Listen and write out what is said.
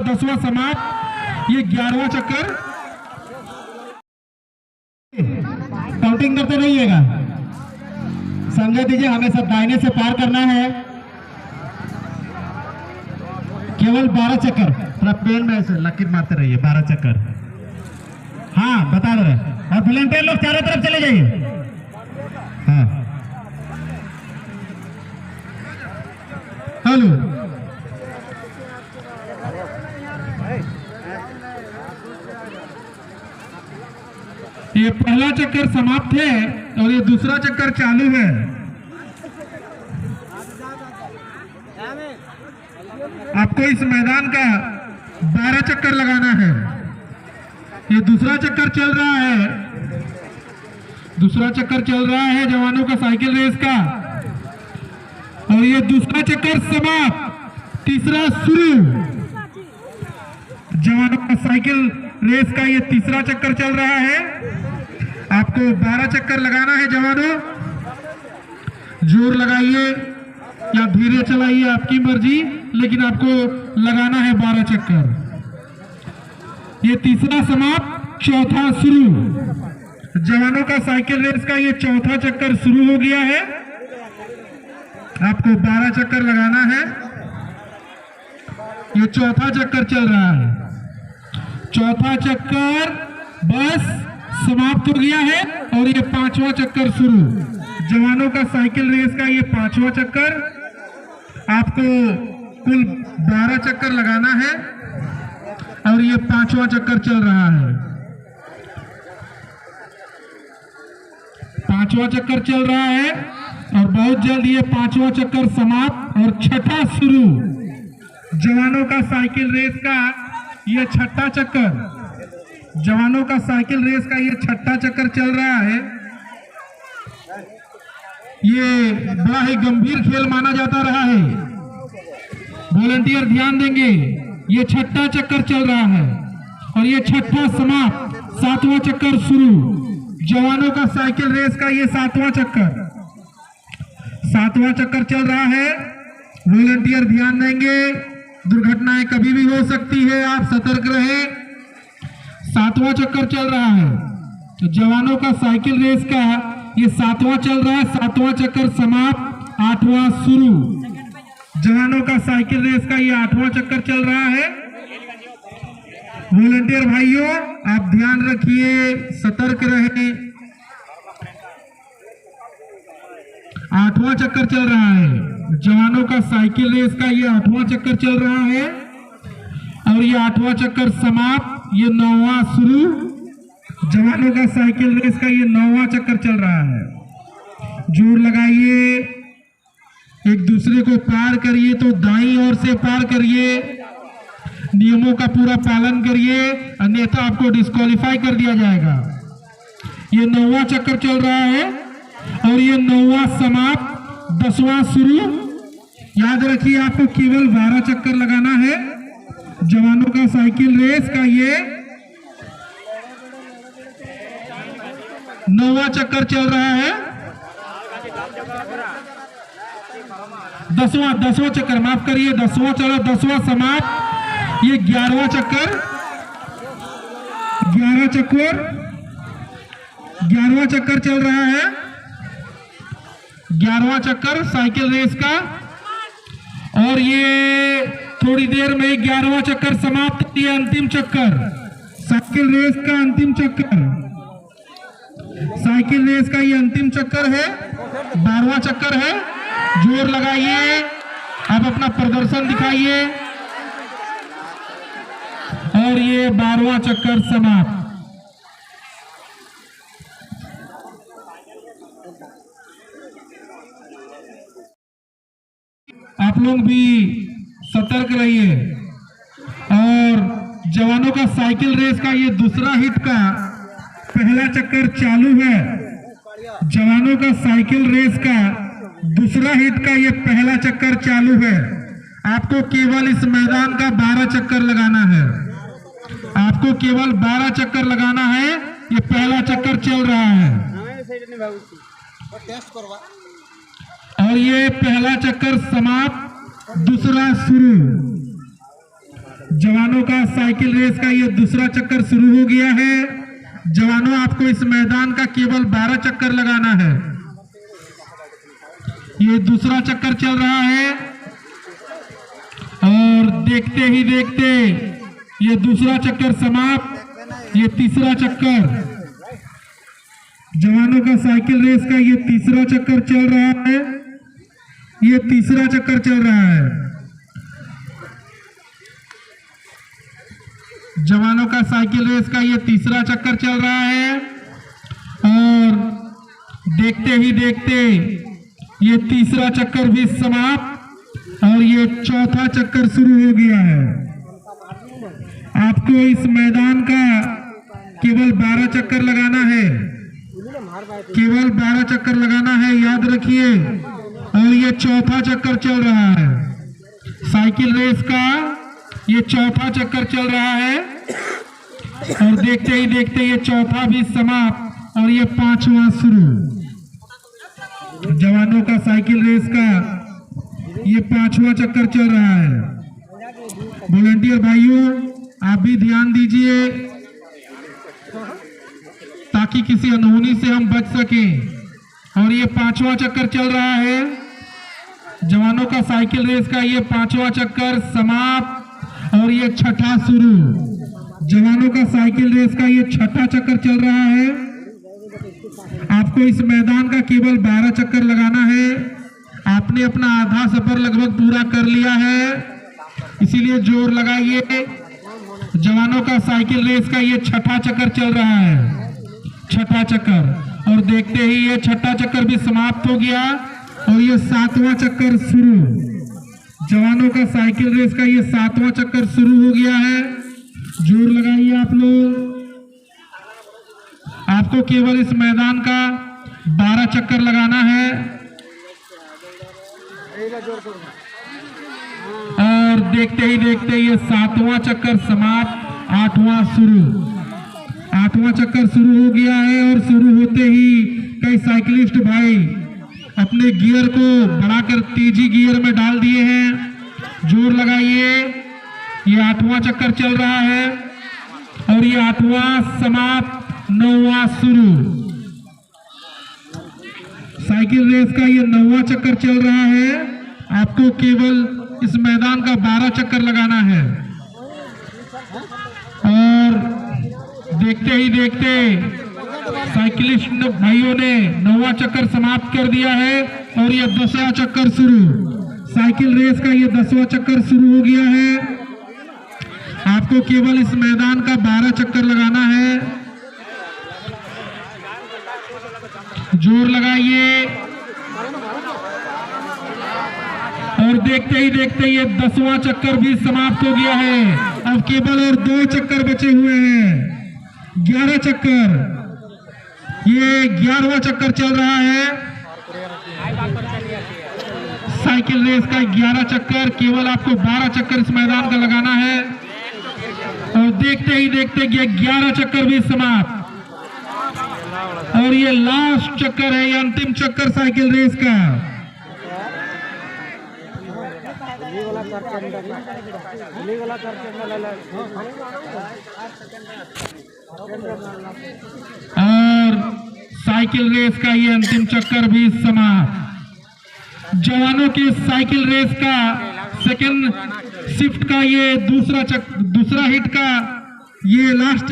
10वां समाप्त। ये 11वां चक्कर। काउंटिंग करते रहिएगा। संगत दीजिए, हमेशा दाहिने से पार करना है। केवल 12 चक्कर। थोड़ा पेन में ऐसे लकीर मारते रहिए। 12 चक्कर। हाँ, बता रहे। और वॉलंटियर लोग चारों तरफ चले जाइए। हाँ, हेलो। ये पहला चक्कर समाप्त है और ये दूसरा चक्कर चालू है। आपको इस मैदान का 12 चक्कर लगाना है। ये दूसरा चक्कर चल रहा है। दूसरा चक्कर चल रहा है जवानों का साइकिल रेस का। और ये दूसरा चक्कर समाप्त, तीसरा शुरू। जवानों का साइकिल रेस का ये तीसरा चक्कर चल रहा है। आपको 12 चक्कर लगाना है जवानों। जोर लगाइए या धीरे चलाइए, आपकी मर्जी, लेकिन आपको लगाना है 12 चक्कर। ये तीसरा समाप्त, चौथा शुरू। जवानों का साइकिल रेस का ये चौथा चक्कर शुरू हो गया है। आपको 12 चक्कर लगाना है। ये चौथा चक्कर चल रहा है। चौथा चक्कर बस समाप्त हो गया है और ये 5वां चक्कर शुरू। जवानों का साइकिल रेस का ये 5वां चक्कर। आपको कुल 12 चक्कर लगाना है और ये 5वां चक्कर चल रहा है। 5वां चक्कर चल रहा है और बहुत जल्द ये 5वां चक्कर समाप्त और छठा शुरू। जवानों का साइकिल रेस का ये छठा चक्कर। जवानों का साइकिल रेस का ये छठा चक्कर चल रहा है। ये बड़ा ही गंभीर खेल माना जाता रहा है। वॉलंटियर ध्यान देंगे। ये छठा चक्कर चल रहा है और ये छठा समाप्त, 7वां चक्कर शुरू। जवानों का साइकिल रेस का ये 7वां चक्कर। 7वां चक्कर चल रहा है। वॉलंटियर ध्यान देंगे। दुर्घटनाएं कभी भी हो सकती है, आप सतर्क रहे। 7वां चक्कर चल रहा है। तो जवानों का साइकिल रेस का ये 7वां चल रहा है। 7वां चक्कर समाप्त, 8वां शुरू। जवानों का साइकिल रेस का ये 8वां चक्कर चल रहा है। वॉलंटियर भाइयों, आप ध्यान रखिए, सतर्क रहें। 8वां चक्कर चल रहा है। जवानों का साइकिल रेस का ये 8वां चक्कर चल रहा है और ये 8वां चक्कर समाप्त, ये 9वां शुरू। जवानों का साइकिल रेस का ये 9वां चक्कर चल रहा है। जोर लगाइए, एक दूसरे को पार करिए तो दाईं ओर से पार करिए। नियमों का पूरा पालन करिए, अन्यथा आपको डिस्क्वालीफाई कर दिया जाएगा। ये 9वां चक्कर चल रहा है और ये 9वां समाप्त, 10वां शुरू। याद रखिए, आपको केवल 12 चक्कर लगाना है। जवानों का साइकिल रेस का ये 9वां चक्कर चल रहा है। 10वां चक्कर, माफ करिए, 10वां चला, 10वां समाप्त, ये 11वां चक्कर। 11वां चक्कर चल रहा है। 11वां चक्कर साइकिल रेस का और ये थोड़ी देर में 11वां चक्कर समाप्त। ये अंतिम चक्कर, साइकिल रेस का अंतिम चक्कर। साइकिल रेस का ये अंतिम चक्कर है, 12वां चक्कर है। जोर लगाइए, अब अपना प्रदर्शन दिखाइए और ये 12वां चक्कर समाप्त। आप लोग भी सतर्क रहिए। और जवानों का साइकिल रेस का ये दूसरा हिट का पहला चक्कर चालू है। जवानों का साइकिल रेस का दूसरा हिट का ये पहला चक्कर चालू है। आपको केवल इस मैदान का 12 चक्कर लगाना है। आपको केवल 12 चक्कर लगाना है। ये पहला चक्कर चल रहा है और ये पहला चक्कर समाप्त, दूसरा शुरू। जवानों का साइकिल रेस का ये दूसरा चक्कर शुरू हो गया है। जवानों, आपको इस मैदान का केवल 12 चक्कर लगाना है। ये दूसरा चक्कर चल रहा है और देखते ही देखते ये दूसरा चक्कर समाप्त। ये तीसरा चक्कर, जवानों का साइकिल रेस का ये तीसरा चक्कर चल रहा है। ये तीसरा चक्कर चल रहा है। जवानों का साइकिल रेस का ये तीसरा चक्कर चल रहा है और देखते ही देखते ये तीसरा चक्कर भी समाप्त और ये चौथा चक्कर शुरू हो गया है। आपको इस मैदान का केवल 12 चक्कर लगाना है, केवल 12 चक्कर लगाना है, याद रखिए। और ये चौथा चक्कर चल रहा है। साइकिल रेस का ये चौथा चक्कर चल रहा है और देखते ही देखते ये चौथा भी समाप्त और ये पांचवा शुरू। जवानों का साइकिल रेस का ये पांचवा चक्कर चल रहा है। वॉलंटियर भाइयों, आप भी ध्यान दीजिए ताकि किसी अनहोनी से हम बच सकें। और ये पांचवा चक्कर चल रहा है। जवानों का साइकिल रेस का ये पांचवा चक्कर समाप्त और ये छठा शुरू। जवानों का साइकिल रेस का ये छठा चक्कर चल रहा है। आपको इस मैदान का केवल 12 चक्कर लगाना है। आपने अपना आधा सफर लगभग पूरा कर लिया है, इसीलिए जोर लगाइए। जवानों का साइकिल रेस का ये छठा चक्कर चल रहा है, छठा चक्कर। और देखते ही ये छठा चक्कर भी समाप्त हो गया और ये सातवां चक्कर शुरू। जवानों का साइकिल रेस का ये सातवां चक्कर शुरू हो गया है। जोर लगाइए आप लोग। आपको केवल इस मैदान का 12 चक्कर लगाना है और देखते ही देखते ये सातवां चक्कर समाप्त, आठवां शुरू। आठवां चक्कर शुरू हो गया है और शुरू होते ही कई साइकिलिस्ट भाई अपने गियर को बढ़ाकर तेजी गियर में डाल दिए हैं। जोर लगाइए। ये आठवां चक्कर चल रहा है और ये आठवां समाप्त, नौवां शुरू। साइकिल रेस का ये 9वां चक्कर चल रहा है। आपको केवल इस मैदान का 12 चक्कर लगाना है और देखते ही देखते साइकिलिस्ट भाइयों ने 9वां चक्कर समाप्त कर दिया है और ये 10वां चक्कर शुरू। साइकिल रेस का ये 10वां चक्कर शुरू हो गया है। आपको केवल इस मैदान का 12 चक्कर लगाना है। जोर लगाइए और देखते ही देखते ये 10वां चक्कर भी समाप्त हो गया है। अब केवल और 2 चक्कर बचे हुए हैं। 11 चक्कर, ये 11वां चक्कर चल रहा है। साइकिल रेस का 11 चक्कर, केवल आपको 12 चक्कर इस मैदान का लगाना है और देखते ही देखते ये 11 चक्कर भी समाप्त और ये लास्ट चक्कर है, ये अंतिम चक्कर साइकिल रेस का। और साइकिल रेस का ये अंतिम चक्कर भी समाप्त। जवानों के साइकिल रेस का सेकंड शिफ्ट का ये दूसरा हिट का ये लास्ट